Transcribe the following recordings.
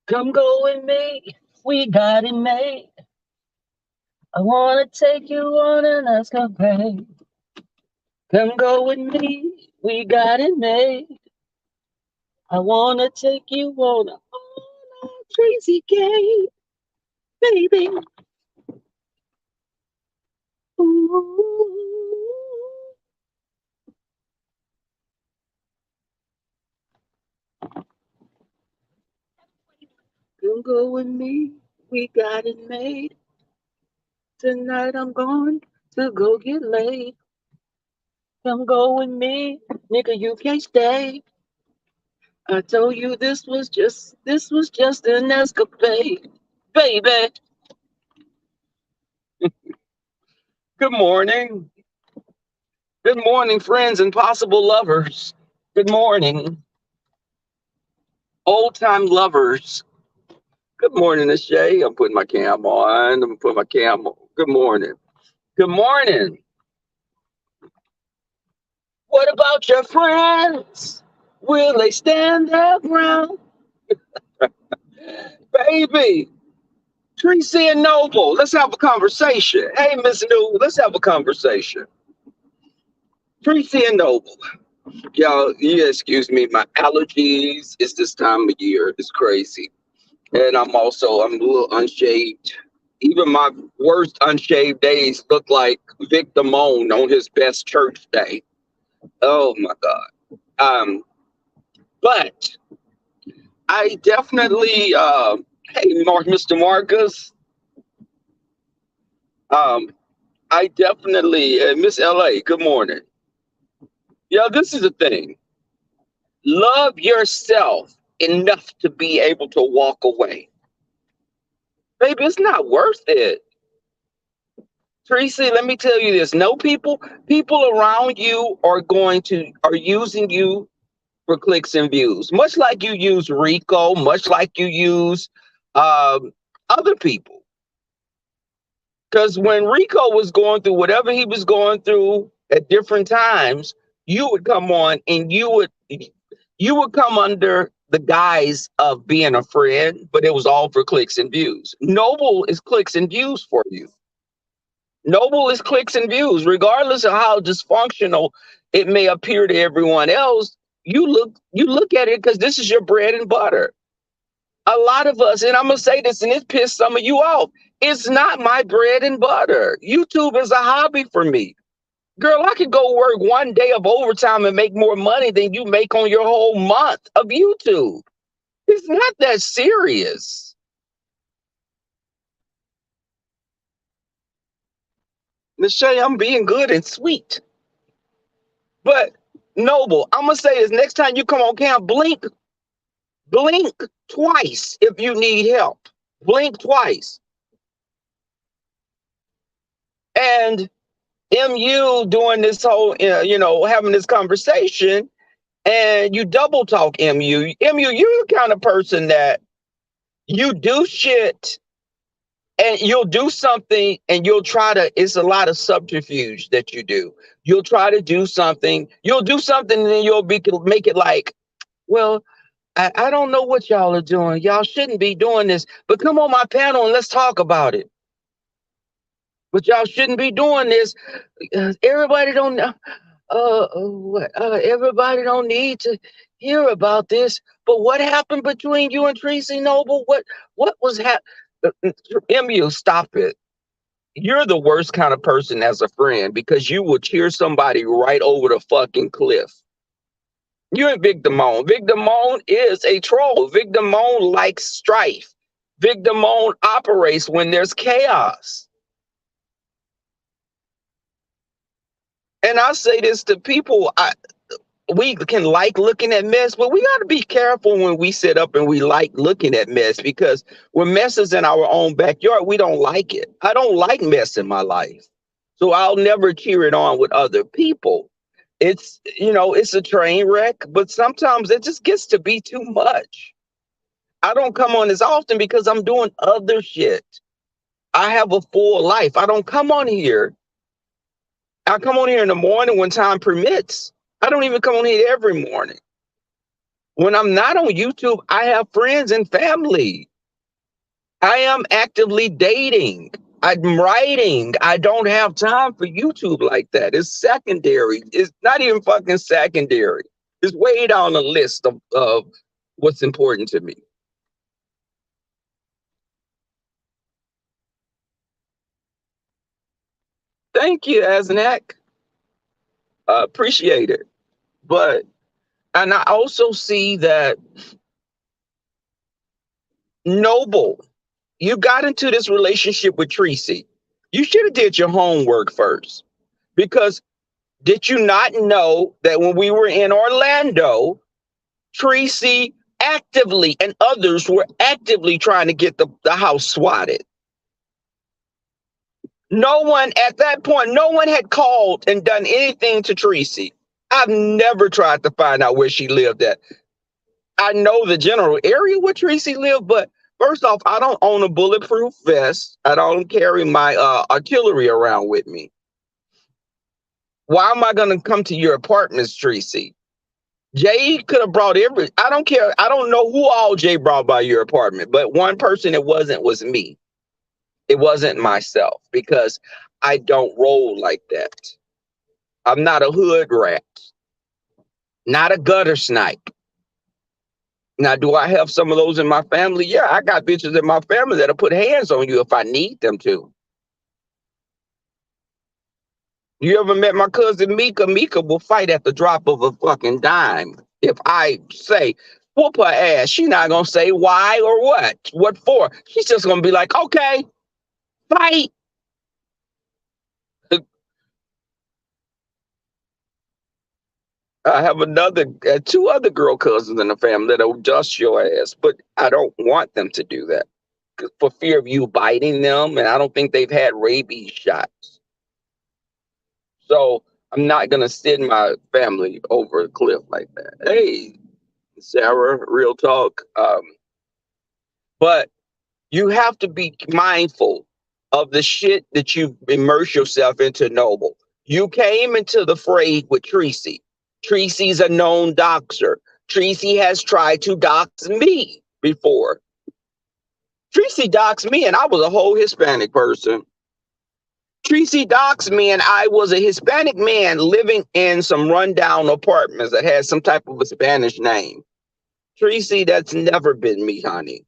Come go with me, we got it made. I wanna take you on an escapade. Come go with me, we got it made. I wanna take you on a crazy game, baby. Ooh. Come go with me, we got it made. Tonight I'm going to go get laid. Come go with me, nigga, you can't stay. I told you this was just an escapade, baby. Good morning. Good morning, friends and possible lovers. Good morning, old time lovers. Good morning, it's Shay. I'm putting my cam on. I'm putting my cam on. Good morning. Good morning. What about your friends? Will they stand their ground? Baby, Tracy and Noble, let's have a conversation. Hey, Miss New, let's have a conversation. Tracy and Noble. Y'all, yeah, excuse me, my allergies. It's this time of year. It's crazy. And I'm a little unshaved. Even my worst unshaved days look like Vic Damone on his best church day. Oh my God. But I definitely, hey, Mr. Marcus, um, I definitely, Miss LA, good morning. Yeah, this is the thing. Love yourself enough to be able to walk away. Baby, it's not worth it. Tracy, let me tell you this. No people around you are using you for clicks and views. Much like you use Rico, much like you use other people. Because when Rico was going through whatever he was going through at different times, you would come on and you would come under the guise of being a friend, but it was all for clicks and views. Noble is clicks and views for you. Noble is clicks and views, regardless of how dysfunctional it may appear to everyone else. You look at it because this is your bread and butter. A lot of us, and I'm gonna say this, and it pissed some of you off. It's not my bread and butter. YouTube is a hobby for me. Girl, I could go work one day of overtime and make more money than you make on your whole month of YouTube. It's not that serious. Michelle, I'm being good and sweet. But Noble, I'm gonna say this next time you come on camp, blink twice if you need help. Blink twice. And MU doing this whole, having this conversation, and you double talk MU. MU, you're the kind of person that you do shit and you'll do something and you'll try to, it's a lot of subterfuge that you do. You'll try to do something, and then make it like, well, I don't know what y'all are doing. Y'all shouldn't be doing this, but come on my panel and let's talk about it. But y'all shouldn't be doing this. Everybody don't know. Everybody don't need to hear about this. But what happened between you and Tracy Noble? What was happening? MU, stop it. You're the worst kind of person as a friend because you will cheer somebody right over the fucking cliff. You and Vic Damone. Vic Damone is a troll. Vic Damone likes strife. Vic Damone operates when there's chaos. And I say this to people, we can like looking at mess, but we got to be careful when we sit up and we like looking at mess, because when mess is in our own backyard, we don't like it. I don't like mess in my life. So I'll never cheer it on with other people. It's a train wreck, but sometimes it just gets to be too much. I don't come on as often because I'm doing other shit. I have a full life. I don't come on here. I come on here in the morning when time permits. I don't even come on here every morning. When I'm not on YouTube, I have friends and family. I am actively dating. I'm writing. I don't have time for YouTube like that. It's secondary. It's not even fucking secondary. It's way down the list of what's important to me. Thank you, Asnak. Appreciate it. But, and I also see that Noble, you got into this relationship with Tracy. You should have did your homework first. Because did you not know that when we were in Orlando, Tracy actively and others were actively trying to get the house swatted? No one at that point, no one had called and done anything to Tracy. I've never tried to find out where she lived at. I know the general area where Tracy lived, but first off, I don't own a bulletproof vest. I don't carry my artillery around with me. Why am I going to come to your apartments, Tracy? Jay could have brought I don't care. I don't know who all Jay brought by your apartment, but one person it wasn't was me. It wasn't myself because I don't roll like that. I'm not a hood rat, not a gutter snipe. Now, do I have some of those in my family? Yeah, I got bitches in my family that'll put hands on you if I need them to. You ever met my cousin Mika? Mika will fight at the drop of a fucking dime. If I say, whoop her ass, she not gonna say why or what. What for? She's just gonna be like, okay, fight. I have two other girl cousins in the family that'll dust your ass, but I don't want them to do that for fear of you biting them, and I don't think they've had rabies shots. So I'm not gonna send my family over a cliff like that. Hey, Sarah, real talk. But you have to be mindful of the shit that you immerse yourself into, Noble. You came into the fray with Tracy. Tracy's a known doxer. Tracy has tried to dox me before. Tracy doxed me and I was a whole Hispanic person. Tracy doxed me and I was a Hispanic man living in some rundown apartments that had some type of a Spanish name. Tracy, that's never been me, honey.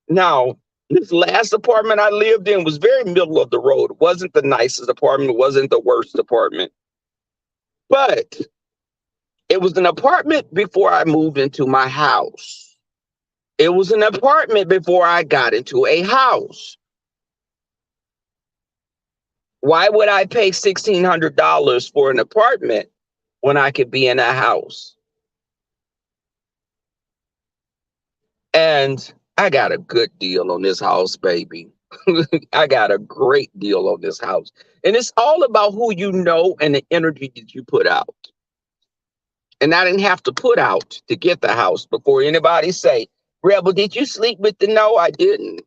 Now, this last apartment I lived in was very middle of the road. It wasn't the nicest apartment. It wasn't the worst apartment. But it was an apartment before I moved into my house. It was an apartment before I got into a house. Why would I pay $1,600 for an apartment when I could be in a house? And I got a good deal on this house, baby. I got a great deal on this house. And it's all about who you know and the energy that you put out. And I didn't have to put out to get the house before anybody say, Rebel, did you sleep with the no? I didn't.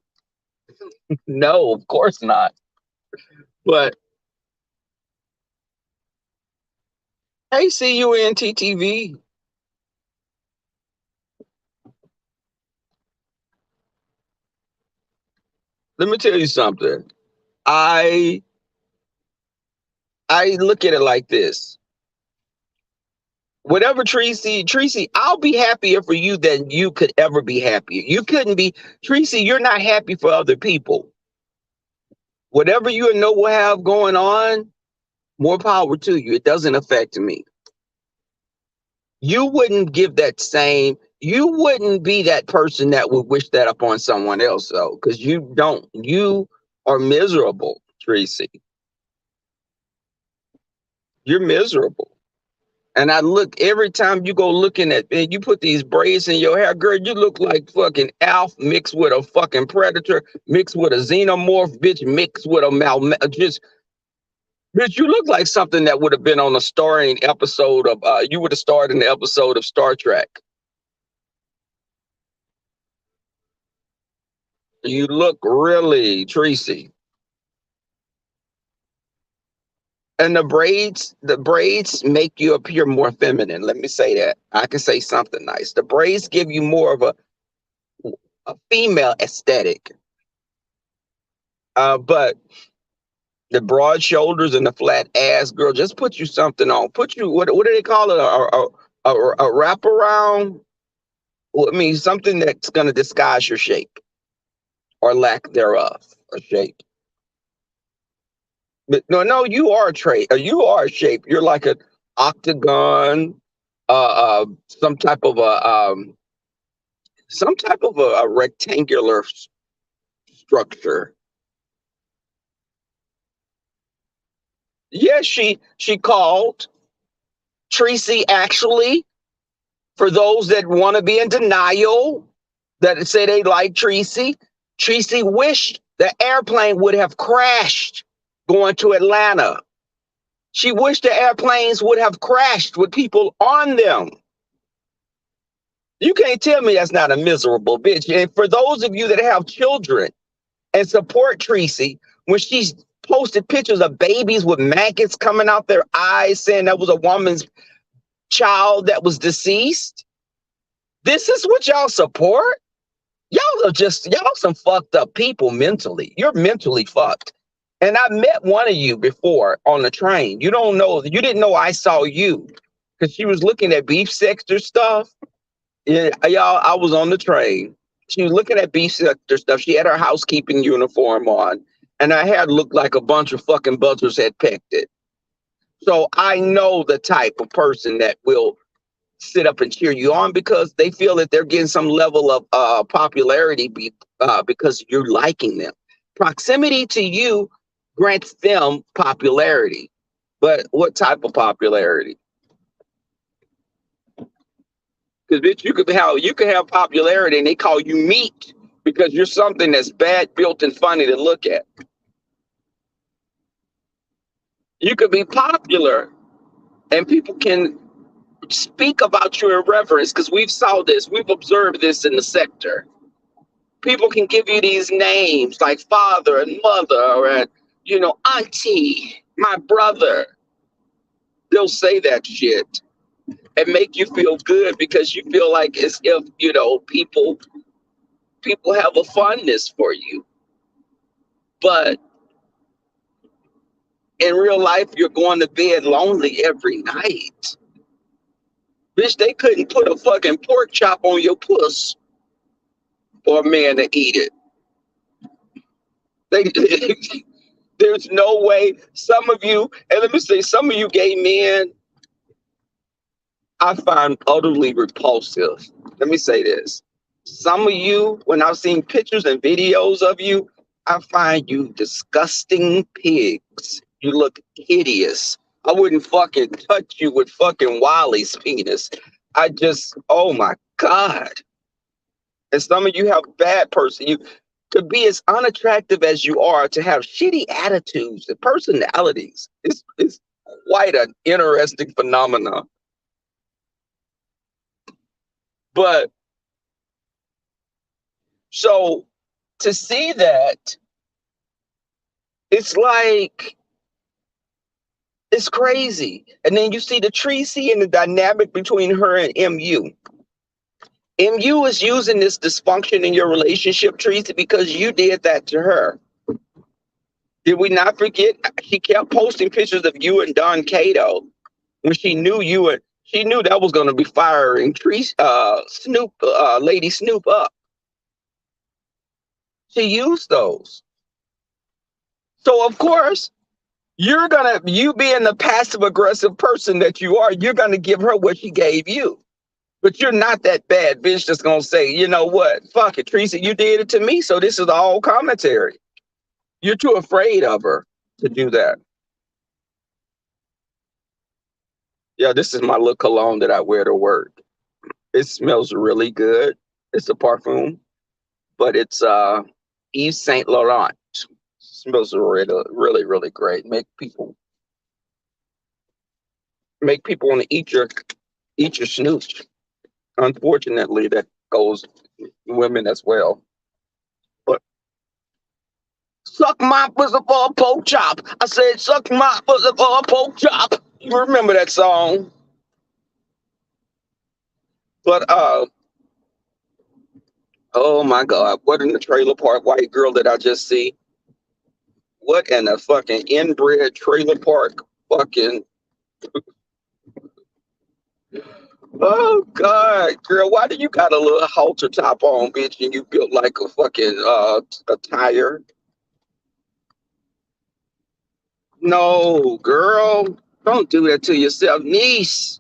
No, of course not. But hey, see you in TTV. Let me tell you something. I I look at it like this. Whatever Tracy, I'll be happier for you than you could ever be happier. You couldn't be, Tracy, you're not happy for other people. Whatever you and Noble have going on, more power to you. It doesn't affect me. You wouldn't give that same, you wouldn't be that person that would wish that upon someone else, though, because you don't. You are miserable, Tracy. You're miserable. And I look every time you go looking at, and you put these braids in your hair, girl, you look like fucking Alf mixed with a fucking predator, mixed with a xenomorph, bitch, mixed with a just, bitch, you look like something that would have been on a starring episode of, you would have starred in the episode of Star Trek. You look really Tracy. And the braids make you appear more feminine. Let me say that. I can say something nice. The braids give you more of a female aesthetic. But the broad shoulders and the flat ass, girl, just put you something on. Put you what do they call it? A wraparound. Well, I mean something that's gonna disguise your shape or lack thereof, a shape. But no, you are a trait. You are a shape. You're like an octagon, some type of a rectangular structure. Yes, she called Tracy actually. For those that want to be in denial, that say they like Tracy, Tracy wished the airplane would have crashed going to Atlanta. She wished the airplanes would have crashed with people on them. You can't tell me that's not a miserable bitch. And for those of you that have children and support Tracy, when she's posted pictures of babies with maggots coming out their eyes saying that was a woman's child that was deceased, this is what y'all support? Y'all some fucked up people mentally. You're mentally fucked. And I met one of you before on the train. You didn't know I saw you because she was looking at beef sector stuff. Yeah, y'all, I was on the train. She was looking at beef sector stuff. She had her housekeeping uniform on, and her hair looked like a bunch of fucking buzzers had pecked it. So I know the type of person that will sit up and cheer you on because they feel that they're getting some level of popularity because you're liking them. Proximity to you grants them popularity. But what type of popularity? Because bitch, you could have popularity and they call you meat because you're something that's bad built and funny to look at. You could be popular and people can speak about you in reverence because we've observed this in the sector. People can give you these names like father and mother and auntie, my brother. They'll say that shit and make you feel good because you feel like as if people have a fondness for you. But in real life, you're going to bed lonely every night. Bitch, they couldn't put a fucking pork chop on your puss for a man to eat it. They, there's no way. Some of you, and let me say, some of you gay men, I find utterly repulsive. Let me say this. Some of you, when I've seen pictures and videos of you, I find you disgusting pigs. You look hideous. I wouldn't fucking touch you with fucking Wiley's penis. Oh my God. And some of you have bad person. You to be as unattractive as you are, to have shitty attitudes and personalities. It's quite an interesting phenomenon. But so to see that, it's like, it's crazy. And then you see the Tracy and the dynamic between her and MU. MU is using this dysfunction in your relationship, Tracy, because you did that to her. Did we not forget? She kept posting pictures of you and Don Cato when she knew she knew that was going to be firing Snoop, Lady Snoop up. She used those. So of course, you being the passive aggressive person that you are, you're gonna give her what she gave you. But you're not that bad bitch that's gonna say, you know what, fuck it, Teresa, you did it to me, so this is all commentary. You're too afraid of her to do that. Yeah, this is my little cologne that I wear to work. It smells really good. It's a parfum, but it's Yves Saint Laurent. Smells really, really, really great. Make people want to eat your snooch. Unfortunately, that goes women as well. But Suck my pussy for a pork chop. I said, suck my pussy for a pork chop. You remember that song? But oh my God, what in the trailer park white girl did I just see? What in the fucking inbred trailer park fucking oh God, girl, why do you got a little halter top on, bitch, and you built like a fucking a tire? No, girl, don't do that to yourself, niece.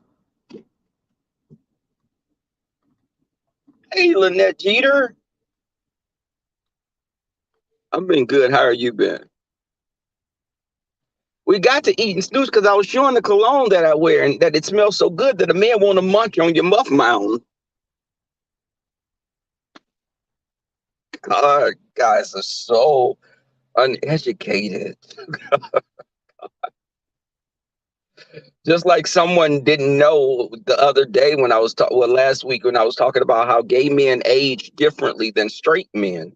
Hey, Lynette Jeter, I've been good. How are you been? We got to eat and snooze because I was showing the cologne that I wear and that it smells so good that a man want to munch on your muff mound. God, guys are so uneducated. Just like someone didn't know the other day when I was talking, well, last week when I was talking about how gay men age differently than straight men.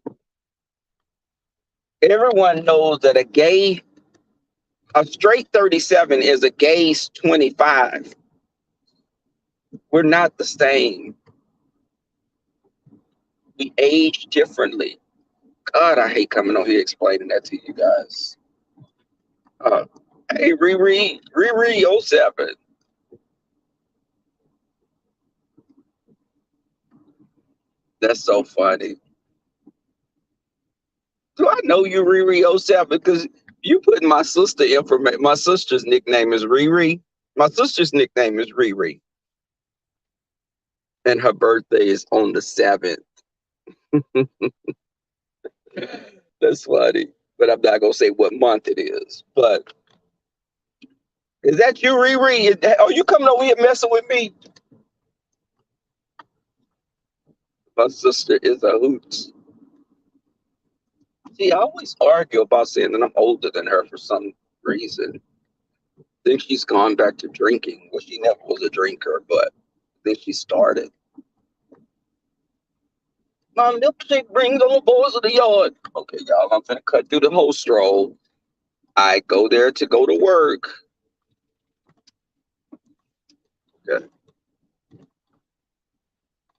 Everyone knows that a straight 37 is a gay's 25. We're not the same. We age differently. God, I hate coming on here explaining that to you guys. Uh, hey, Riri 07. That's so funny. Do I know you, Riri 07? Because you put my sister information. My sister's nickname is Riri. My sister's nickname is Riri. And her birthday is on the 7th. That's funny. But I'm not going to say what month it is. But is that you, Riri? Are you coming over here messing with me? My sister is a hoot. See, I always argue about saying that I'm older than her for some reason. I think she's gone back to drinking. Well, she never was a drinker, but I think she started. My milkshake brings all the boys of the yard. Okay, y'all, I'm finna cut through the whole stroll. I go there to go to work. Okay.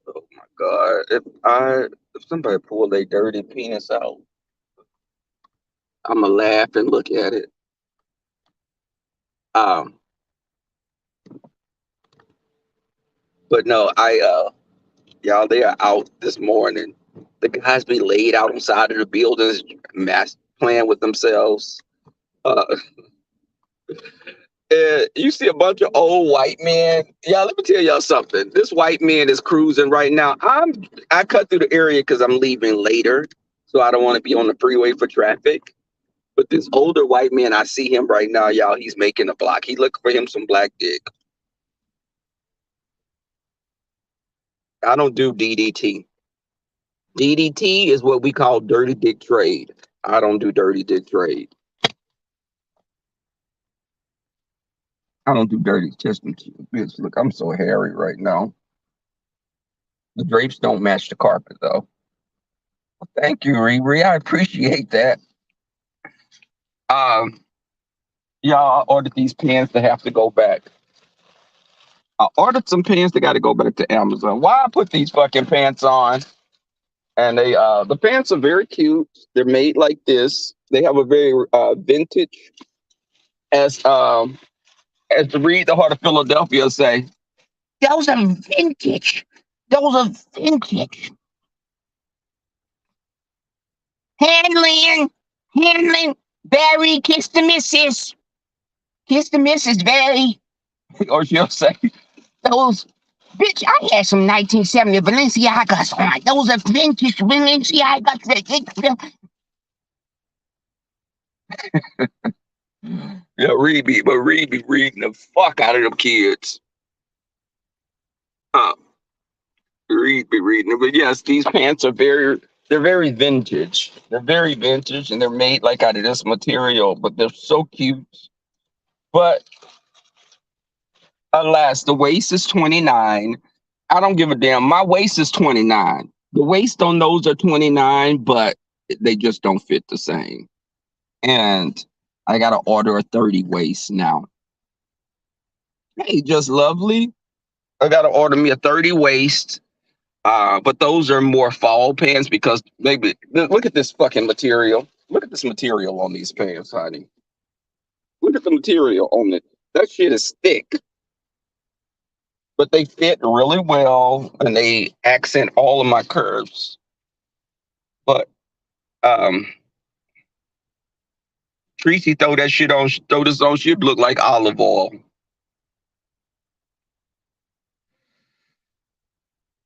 Oh my God. If somebody pull their dirty penis out, I'ma laugh and look at it. Um, but no, y'all, they are out this morning. The guys be laid out on the side of the buildings, mass playing with themselves. Uh, you see a bunch of old white men. Yeah, let me tell y'all something. This white man is cruising right now. I cut through the area because I'm leaving later, so I don't want to be on the freeway for traffic. But this older white man, I see him right now, y'all. He's making a block. He looking for him some black dick. I don't do DDT. DDT is what we call dirty dick trade. I don't do dirty dick trade. I don't do dirty testing. Bitch, look, I'm so hairy right now. The drapes don't match the carpet, though. Well, thank you, Riri. I appreciate that. Um, yeah, I ordered these pants that have to go back. I ordered some pants that got to go back to Amazon. Why I put these fucking pants on? And the pants are very cute. They're made like this. They have a very vintage, as the Read the Heart of Philadelphia say. Those are vintage. Those are vintage. Handling, Barry, kiss the missus. Kiss the missus, Barry. Or she'll say, those, bitch, I had some 1970 Balenciagas on. Those are vintage Balenciagas. Yeah, Reed be reading the fuck out of them kids. Reed be reading them. But yes, these pants are they're very vintage. They're very vintage and they're made like out of this material, but they're so cute. But alas, the waist is 29. I don't give a damn. My waist is 29. The waist on those are 29, but they just don't fit the same. and I gotta order a 30 waist now. Hey, just lovely. I gotta order me a 30 waist. But those are more fall pants because maybe look at this fucking material. Look at this material on these pants, honey. Look at the material on it. That shit is thick, but they fit really well and they accent all of my curves. But um Tracy throw that shit on, throw this on, shit look like olive oil.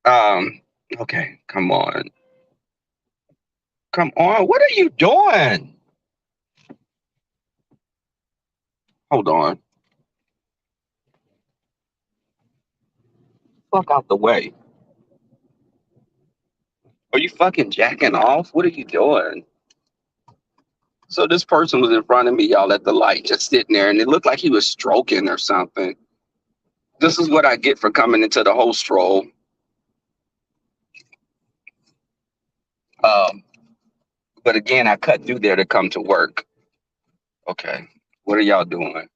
Um, okay, come on. Come on. What are you doing? Hold on. Fuck out the way. Are you fucking jacking off? What are you doing? So this person was in front of me, y'all, at the light, just sitting there, and it looked like he was stroking or something. This is what I get for coming into the host role. Um, but again, I cut through there to come to work. Okay, what are y'all doing?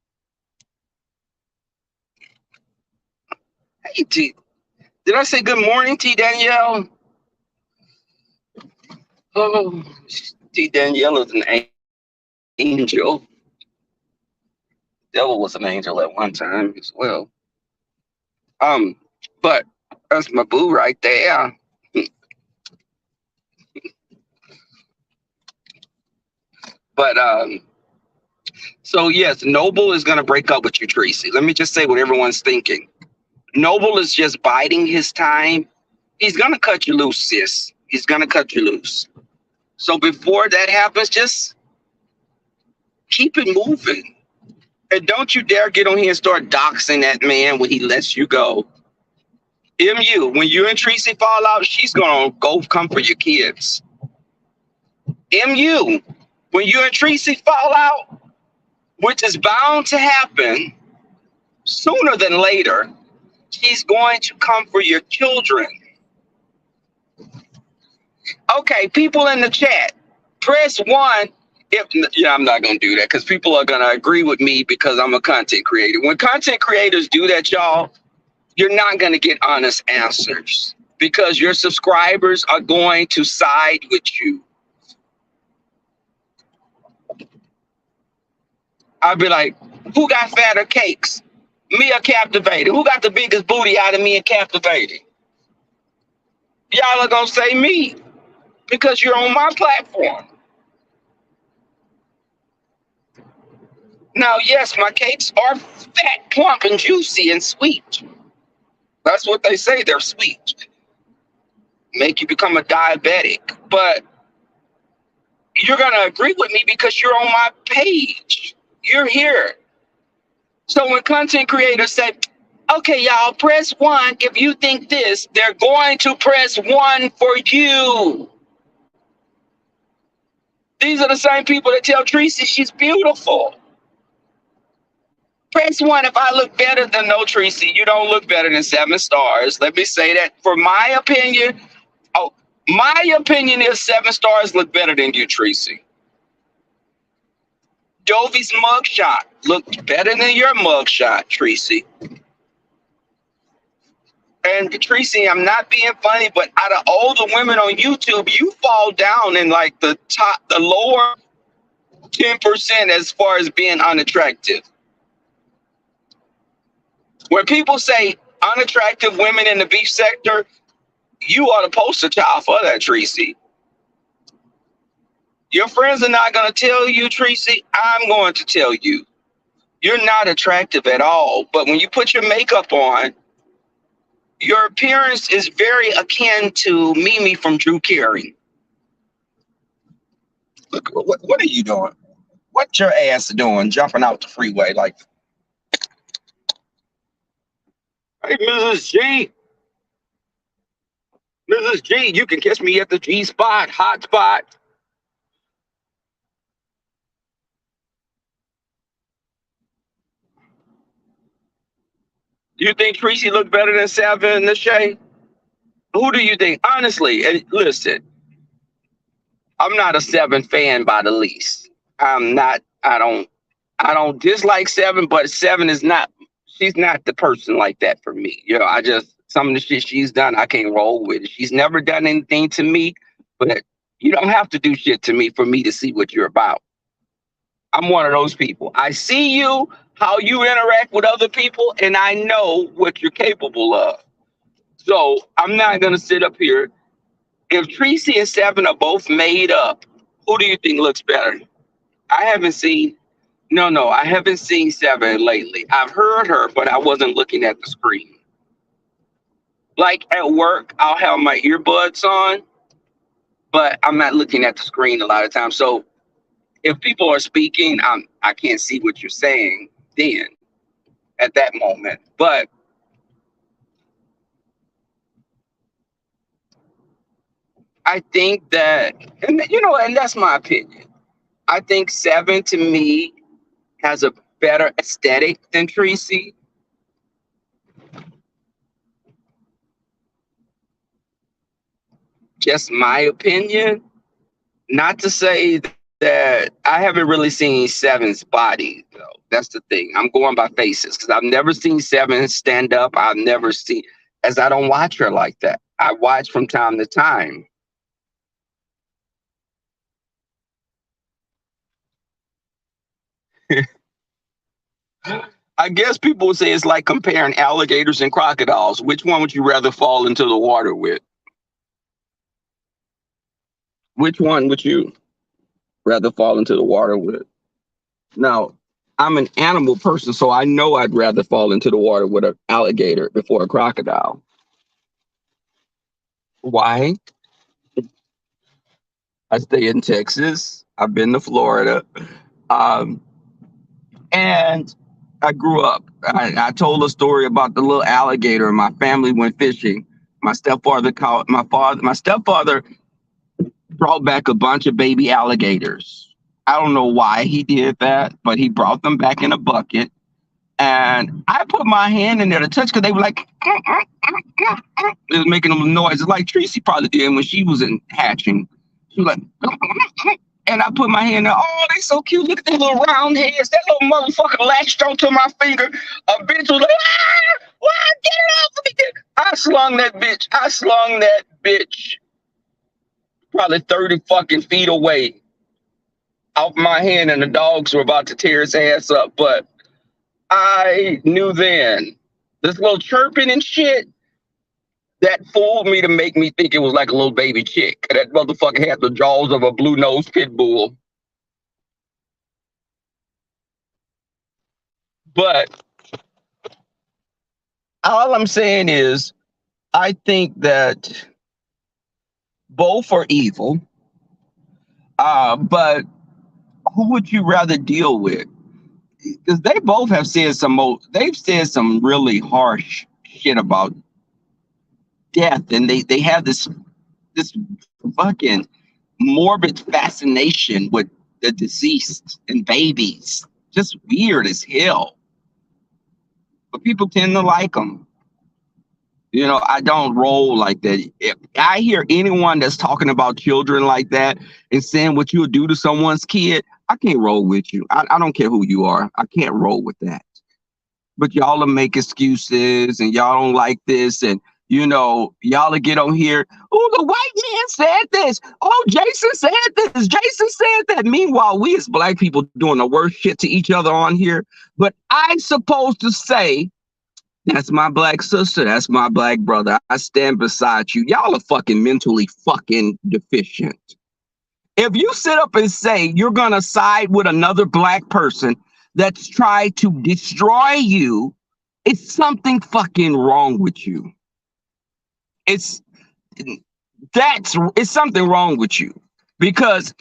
Hey, T, did I say good morning, T Danielle? Oh, T Danielle is an angel. Devil was an angel at one time as well. Um, but that's my boo right there. But so yes, Noble is gonna break up with you, Tracy. Let me just say what everyone's thinking. Noble is just biding his time. He's gonna cut you loose, sis. He's gonna cut you loose. So before that happens, just keep it moving. And don't you dare get on here and start doxing that man when he lets you go. MU, when you and Tracy fall out, she's gonna go come for your kids. MU, when you and Tracy fall out, which is bound to happen sooner than later, she's going to come for your children. Okay, people in the chat, press one. If yeah, I'm not gonna do that because people are gonna agree with me because I'm a content creator. When content creators do that, y'all, you're not gonna get honest answers because your subscribers are going to side with you. I'll be like, who got fatter cakes? Me or Captivated? Who got the biggest booty out of me and Captivated? Y'all are gonna say me because you're on my platform. Now, yes, my cakes are fat, plump, and juicy and sweet. That's what they say, they're sweet. Make you become a diabetic. But you're gonna agree with me because you're on my page. You're here. So when content creators say, okay, y'all, press one if you think this, they're going to press one for you. These are the same people that tell Tracy she's beautiful. Press one if I look better than no Tracy. You don't look better than 7 stars. Let me say that for my opinion. Oh, my opinion is 7 stars look better than you, Tracy. Dovey's mugshot looked better than your mugshot, Tracy. And Tracy, I'm not being funny, but out of all the women on YouTube, you fall down in like the lower 10% as far as being unattractive. When people say unattractive women in the beef sector, you are the poster child for that, Tracy. Your friends are not going to tell you, Tracy. I'm going to tell you. You're not attractive at all. But when you put your makeup on, your appearance is very akin to Mimi from Drew Carey. Look, what are you doing? What your ass doing? Jumping out the freeway like, hey, Mrs. G. Mrs. G, you can catch me at the G spot, hot spot. Do you think Tracy looked better than 7 Nashay? Who do you think? Honestly, and listen, I'm not a 7 fan by the least. I'm not. I don't dislike Seven, but Seven is not. She's not the person like that for me. You know, I just some of the shit she's done, I can't roll with it. She's never done anything to me, but you don't have to do shit to me for me to see what you're about. I'm one of those people. I see you, how you interact with other people, and I know what you're capable of. So I'm not gonna sit up here. If Tracy and Seven are both made up, who do you think looks better? I haven't seen. No, I haven't seen Seven lately. I've heard her, but I wasn't looking at the screen. Like at work, I'll have my earbuds on, but I'm not looking at the screen a lot of times. So if people are speaking, I can't see what you're saying then at that moment. But I think that, and you know, and that's my opinion. I think Seven to me has a better aesthetic than Tracy. Just my opinion. Not to say that I haven't really seen Seven's body, though. That's the thing. I'm going by faces because I've never seen Seven stand up. I've never seen, as I don't watch her like that. I watch from time to time. I guess people would say it's like comparing alligators and crocodiles. Which one would you rather fall into the water with? Which one would you rather fall into the water with? Now, I'm an animal person, so I know I'd rather fall into the water with an alligator before a crocodile. Why? I stay in Texas. I've been to Florida. Um, and I grew up. I told a story about the little alligator, and my family went fishing. My stepfather brought back a bunch of baby alligators. I don't know why he did that, but he brought them back in a bucket. And I put my hand in there to touch because they were like, it was making them noises like Tracy probably did when she was in hatching. She was like, and I put my hand there. Oh, they so cute. Look at their little round heads. That little motherfucker latched onto my finger. A bitch was like, get it off of me. I slung that bitch. I slung that bitch probably 30 fucking feet away off my hand, and the dogs were about to tear his ass up. But I knew then this little chirping and shit that fooled me to make me think it was like a little baby chick. That motherfucker had the jaws of a blue nosed pit bull. But all I'm saying is, I think that both are evil. But who would you rather deal with? Because they both have said they've said some really harsh shit about death, and they have this fucking morbid fascination with the deceased and babies. Just weird as hell. But people tend to like them. You know, I don't roll like that. If I hear anyone that's talking about children like that and saying what you'll do to someone's kid, I can't roll with you. I don't care who you are. I can't roll with that. But y'all will make excuses and y'all don't like this. And, you know, y'all will get on here. Oh, the white man said this. Oh, Jason said this. Jason said that. Meanwhile, we as black people doing the worst shit to each other on here. But I'm supposed to say, that's my black sister. That's my black brother. I stand beside you. Y'all are fucking mentally fucking deficient. If you sit up and say you're going to side with another black person that's tried to destroy you, it's something fucking wrong with you. It's something wrong with you because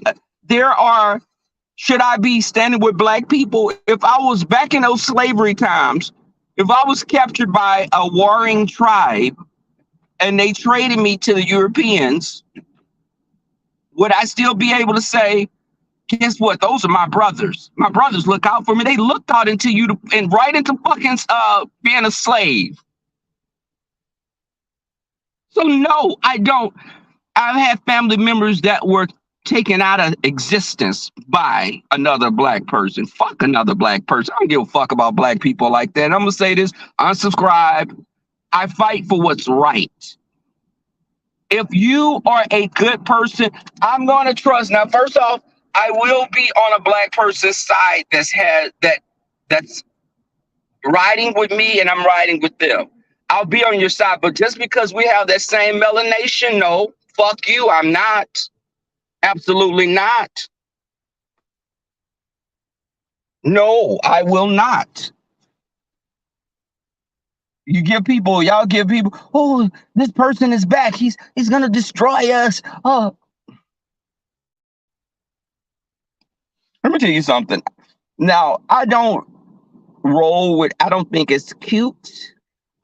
should I be standing with black people? If I was back in those slavery times, if I was captured by a warring tribe and they traded me to the Europeans, would I still be able to say, guess what? Those are my brothers. My brothers look out for me. They looked out into you and right into fucking being a slave. So no, I don't. I've had family members that were taken out of existence by another black person. Fuck another black person. I don't give a fuck about black people like that. I'm gonna say this: unsubscribe. I fight for what's right. If you are a good person, I'm gonna trust. Now, first off, I will be on a black person's side that's riding with me, and I'm riding with them. I'll be on your side, but just because we have that same melanation, no, fuck you. I'm not. Absolutely not. No, I will not. Y'all give people, oh, this person is back. He's gonna destroy us. Oh, let me tell you something. Now, I don't I don't think it's cute.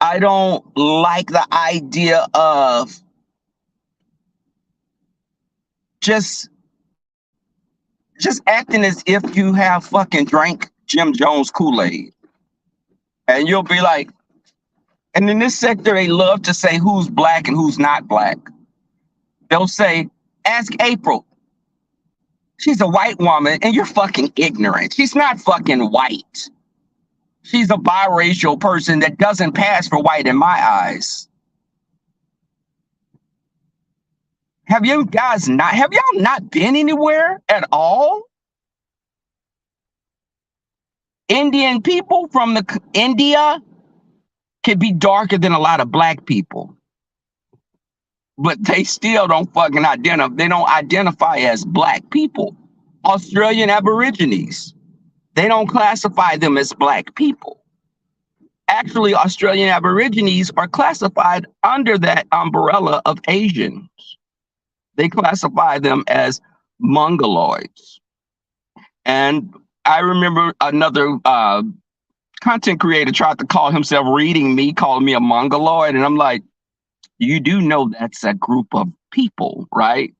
I don't like the idea of just acting as if you have fucking drank Jim Jones Kool-Aid. And you'll be like, and in this sector, they love to say who's black and who's not black. They'll say, ask April. She's a white woman and you're fucking ignorant. She's not fucking white. She's a biracial person that doesn't pass for white in my eyes. Have y'all not been anywhere at all? Indian people from India could be darker than a lot of black people, but they still don't fucking identify as black people. Australian Aborigines, they don't classify them as black people. Actually, Australian Aborigines are classified under that umbrella of Asians. They classify them as mongoloids. And I remember another content creator tried to call himself reading me, calling me a mongoloid. And I'm like, you do know that's a group of people, right?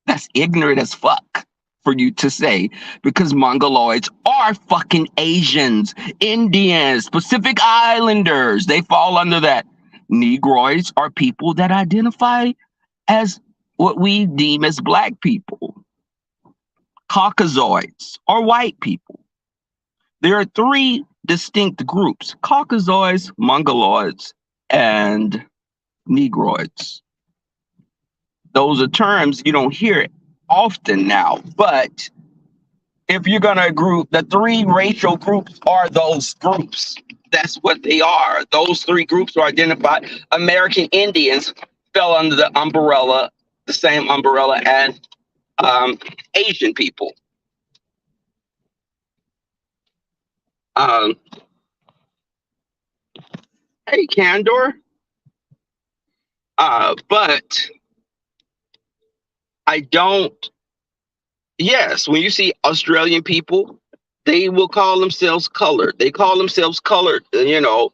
That's ignorant as fuck for you to say, because mongoloids are fucking Asians, Indians, Pacific Islanders. They fall under that. Negroids are people that identify as what we deem as black people. Caucasoids are white people. There are three distinct groups: Caucasoids, Mongoloids, and Negroids. Those are terms you don't hear often now, but if you're gonna group, the three racial groups are those groups. That's what they are. Those three groups are identified. American Indians fell under the same umbrella as Asian people. Hey, Candor. But I don't. Yes, when you see Australian people, they will call themselves colored. They call themselves colored. They'll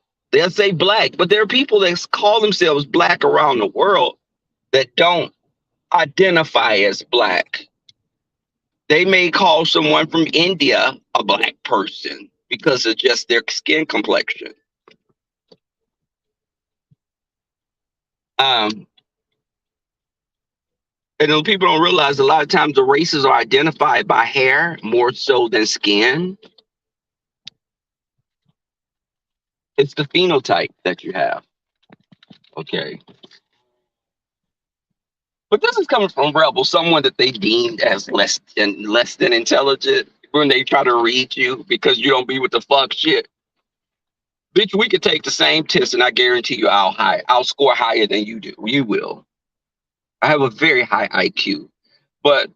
say black, but there are people that call themselves black around the world that don't identify as black. They may call someone from India a black person because of just their skin complexion. And people don't realize a lot of times the races are identified by hair more so than skin. It's the phenotype that you have. Okay. But this is coming from Rebel, someone that they deemed as less than intelligent when they try to read you because you don't be with the fuck shit. Bitch, we could take the same test and I guarantee you I'll score higher than you do. You will. I have a very high IQ. But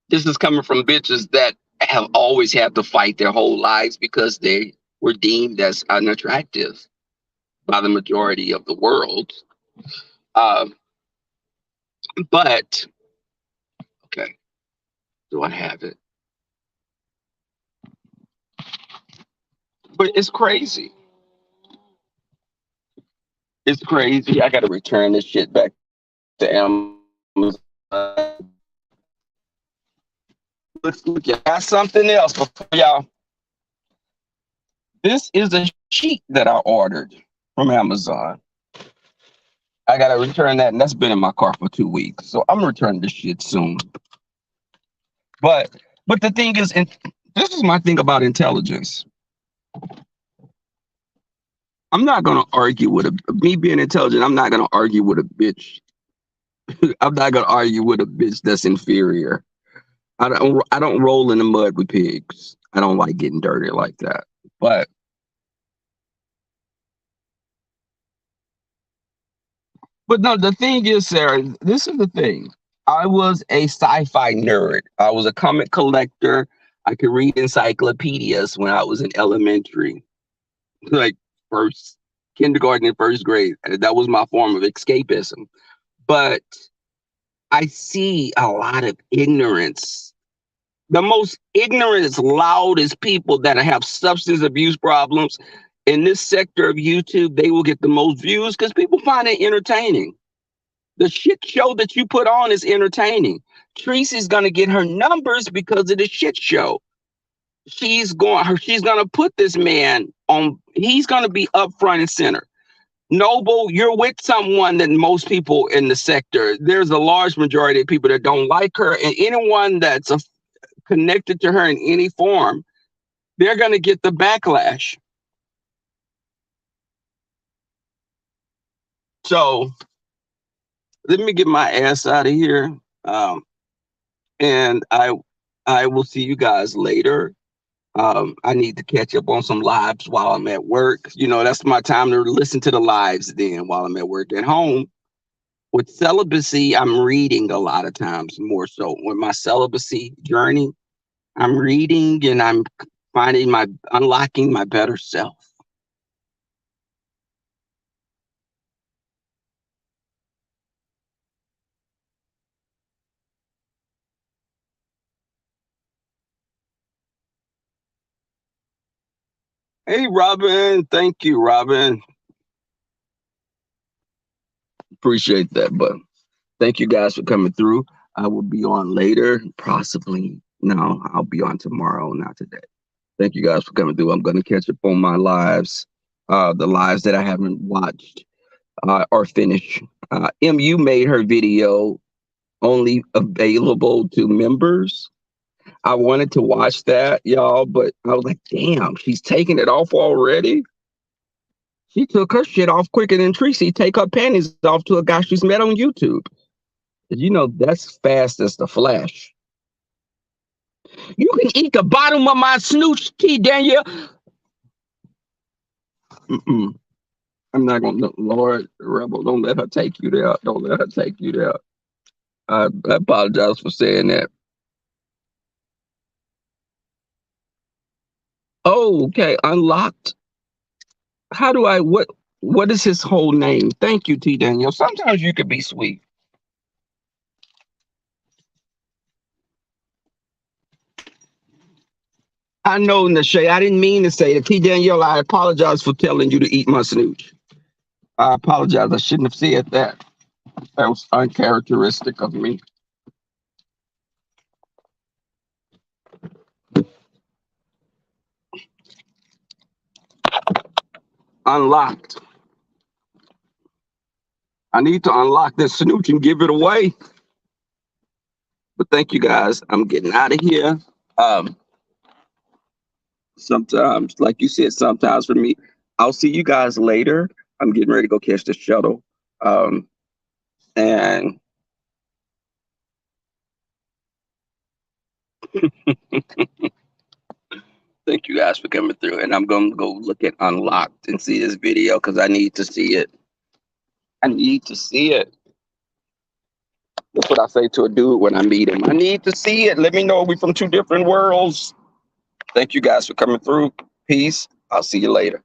this is coming from bitches that have always had to fight their whole lives because they were deemed as unattractive by the majority of the world. But, okay, do I have it? But it's crazy. It's crazy. I got to return this shit back to Amazon. Let's look at something else before y'all. This is a sheet that I ordered from Amazon. I gotta return that, and that's been in my car for 2 weeks. So I'm returning this shit soon. But but the thing is, and this is my thing about intelligence. I'm not gonna argue with me being intelligent. I'm not gonna argue with a bitch. I'm not gonna argue with a bitch that's inferior. I don't roll in the mud with pigs. I don't like getting dirty like that. But no, the thing is, Sarah, this is the thing. I was a sci-fi nerd. I was a comic collector. I could read encyclopedias when I was in elementary, like first kindergarten and first grade. That was my form of escapism. But I see a lot of ignorance. The most ignorant, loudest people that have substance abuse problems in this sector of YouTube, they will get the most views because people find it entertaining. The shit show that you put on is entertaining. Tracy's gonna get her numbers because of the shit show. She's gonna put this man on. He's gonna be up front and center. Noble, you're with someone that most people in the sector, there's a large majority of people that don't like her, and anyone that's connected to her in any form, they're going to get the backlash. So let me get my ass out of here, and I will see you guys later. I need to catch up on some lives while I'm at work. You know, that's my time to listen to the lives then while I'm at work. At home, with celibacy, I'm reading a lot of times more so. With my celibacy journey, I'm reading and I'm unlocking my better self. Hey, Robin. Thank you, Robin. Appreciate that. But thank you guys for coming through. I will be on later, possibly. No, I'll be on tomorrow, not today. Thank you guys for coming through. I'm going to catch up on my lives, the lives that I haven't watched or finished. MU made her video only available to members. I wanted to watch that, y'all, but I was like, damn, she's taking it off already. She took her shit off quicker than Tracy take her panties off to a guy she's met on YouTube. You know, that's fast as the flash. You can eat the bottom of my snooch, T. Daniel. Mm-mm. I'm not going to, Lord, Rebel, don't let her take you there. Don't let her take you there. I apologize for saying that. Oh, okay. Unlocked. How do I, what is his whole name? Thank you, T. Daniel. Sometimes you could be sweet. I know, Nashay. I didn't mean to say that. T. Danielle, I apologize for telling you to eat my snooch. I apologize. I shouldn't have said that. That was uncharacteristic of me. Unlocked. I need to unlock this snooch and give it away. But thank you guys. I'm getting out of here. Sometimes, like you said, sometimes for me, I'll see you guys later. I'm getting ready to go catch the shuttle. And thank you guys for coming through. And I'm going to go look at Unlocked and see this video because I need to see it. I need to see it. That's what I say to a dude when I meet him. I need to see it. Let me know we're from two different worlds. Thank you guys for coming through. Peace. I'll see you later.